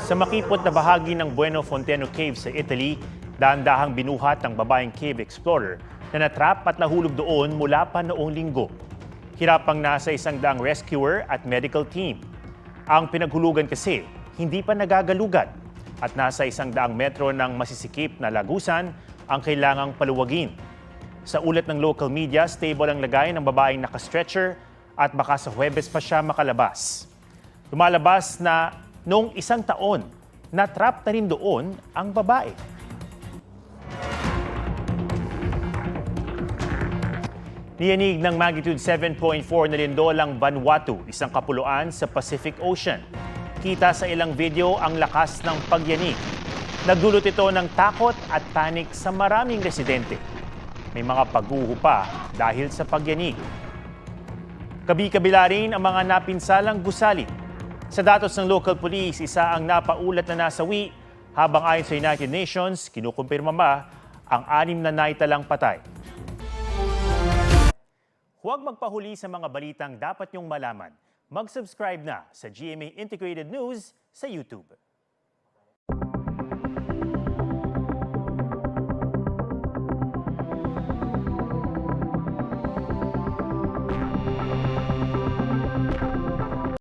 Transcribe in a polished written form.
Sa makipot na bahagi ng Bueno Fonteno Cave sa Italy, dahan-dahang binuhat ng babaeng cave explorer na natrap at nahulog doon mula pa noong linggo. Hirapang nasa 100 rescuer at medical team. Ang pinaghulugan kasi hindi pa nagagalugan at nasa 100 metro ng masisikip na lagusan ang kailangang paluwagin. Sa ulat ng local media, stable ang lagay ng babaeng naka-stretcher at baka sa Huwebes pa siya makalabas. Lumalabas na noong 1 taon, natrap na rin doon ang babae. Niyanig ng magnitude 7.4 na lindol ang Vanuatu, isang kapuluan sa Pacific Ocean. Kita sa ilang video ang lakas ng pagyanig. Nagdulot ito ng takot at panik sa maraming residente. May mga pagguho pa dahil sa pagyanig. Kabi-kabila rin ang mga napinsalang gusali. Sa datos ng local police, isa ang napaulat na nasawi, habang ayon sa United Nations, kinukumpirma ba ang 6 na naitalang patay. Huwag magpahuli sa mga balitang dapat niyong malaman. Mag-subscribe na sa GMA Integrated News sa YouTube.